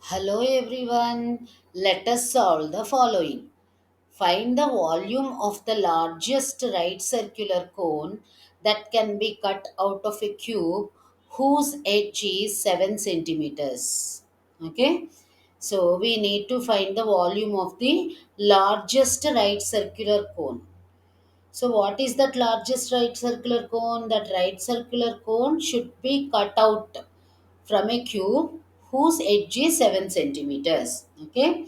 Hello everyone, let us solve the following. Find the volume of the largest right circular cone that can be cut out of a cube whose edge is 7 centimeters. Okay, so we need to find the volume of the largest right circular cone. So, what is that largest right circular cone? That right circular cone should be cut out from a cube whose edge is 7 centimeters. Okay,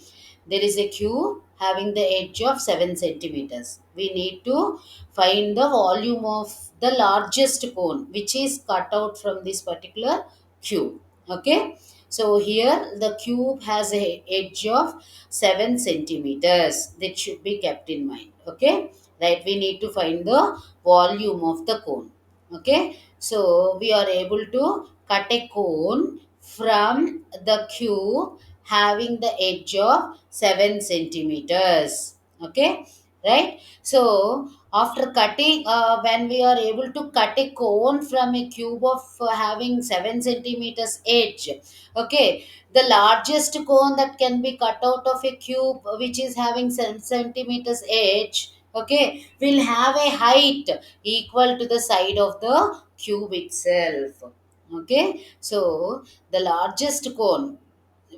there is a cube having the edge of 7 centimeters. We need to find the volume of the largest cone which is cut out from this particular cube. Okay, so here the cube has a edge of 7 centimeters that should be kept in mind. Okay, right, we need to find the volume of the cone. Okay, so we are able to cut a cone from the cube having the edge of 7 centimeters. Okay, right, so after cutting when we are able to cut a cone from a cube of having 7 centimeters edge. Okay, the largest cone that can be cut out of a cube which is having 7 centimeters edge, okay, will have a height equal to the side of the cube itself. Okay, so the largest cone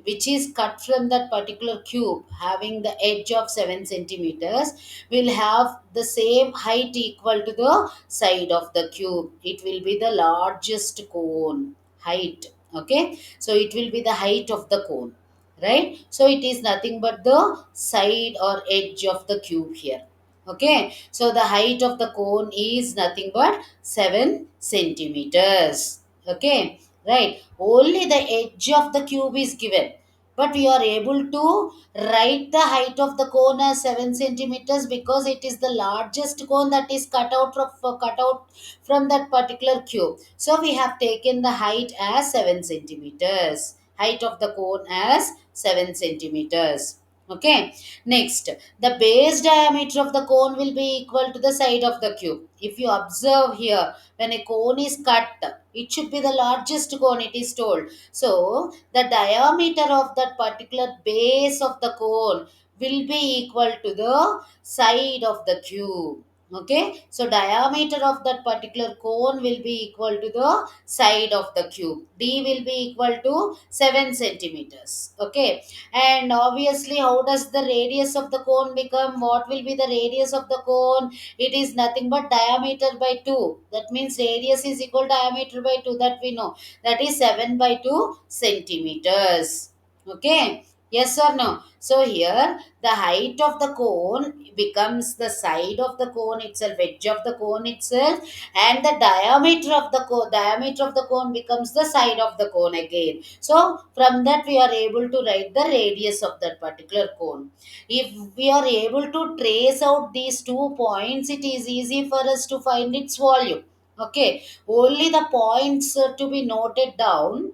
which is cut from that particular cube having the edge of 7 centimeters will have the same height equal to the side of the cube. It will be the largest cone height. Okay, so it will be the height of the cone, right? So it is nothing but the side or edge of the cube here. Okay, so the height of the cone is nothing but 7 centimeters. Okay, right, only the edge of the cube is given, but we are able to write the height of the cone as 7 centimeters because it is the largest cone that is cut out from that particular cube. So we have taken the height as 7 centimeters, height of the cone as 7 centimeters. Okay, next, the base diameter of the cone will be equal to the side of the cube. If you observe here, when a cone is cut, it should be the largest cone, it is told. So, the diameter of that particular base of the cone will be equal to the side of the cube. Okay, so diameter of that particular cone will be equal to the side of the cube. D will be equal to 7 centimeters. Okay, and obviously, how does the radius of the cone become? What will be the radius of the cone? It is nothing but diameter by 2. That means radius is equal to diameter by 2, that we know. That is 7 by 2 centimeters. Okay, yes or no? So here the height of the cone becomes the side of the cone itself, edge of the cone itself, and the diameter of the cone becomes the side of the cone again. So from that we are able to write the radius of that particular cone. If we are able to trace out these 2 points, it is easy for us to find its volume. Okay, only the points to be noted down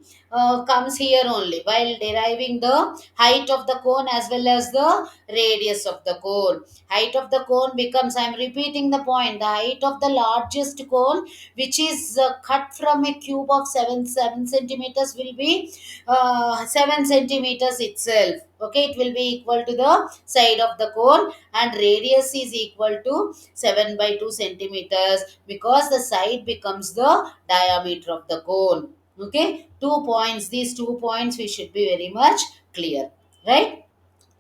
comes here only while deriving the height of the cone as well as the radius of the cone. Height of the cone becomes, I am repeating the point, the height of the largest cone which is cut from a cube of 7 centimeters will be 7 centimeters itself. Okay, it will be equal to the side of the cone, and radius is equal to 7 by 2 centimeters because the side becomes the diameter of the cone. Okay, 2 points, these 2 points we should be very much clear, right?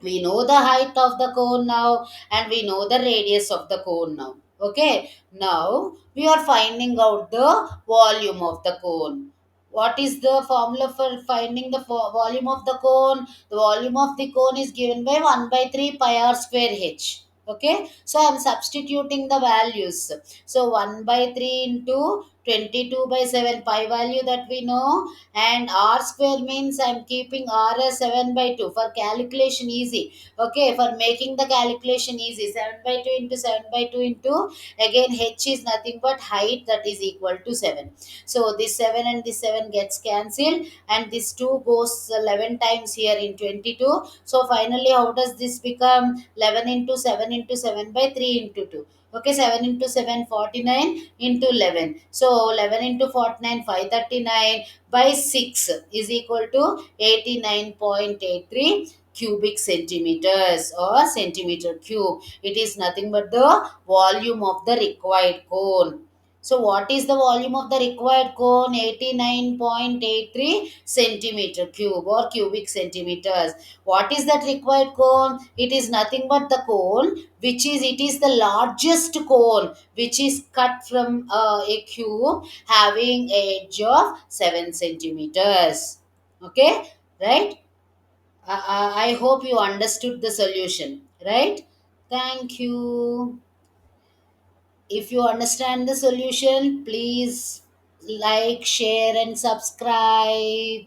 We know the height of the cone now, and we know the radius of the cone now. Okay, now we are finding out the volume of the cone. What is the formula for finding the volume of the cone? The volume of the cone is given by 1 by 3 pi r square h. Okay, so I am substituting the values. So 1 by 3 into 22 by 7 pi value that we know, and r square means I am keeping r as 7 by 2 for calculation easy. Okay, for making the calculation easy, 7 by 2 into 7 by 2 into, again h is nothing but height, that is equal to 7. So this 7 and this 7 gets cancelled, and this 2 goes 11 times here in 22. So finally how does this become? 11 into 7 into 7 by 3 into 2. Okay, 7 into 7, 49 into 11. So 11 into 49, 539 by 6 is equal to 89.83 cubic centimeters or centimeter cube. It is nothing but the volume of the required cone. So what is the volume of the required cone? 89.83 centimeter cube or cubic centimeters. What is that required cone? It is nothing but the cone which is, it is the largest cone which is cut from a cube having edge of 7 centimeters. Okay, right? I hope you understood the solution, right? Thank you. If you understand the solution, please like, share, and subscribe.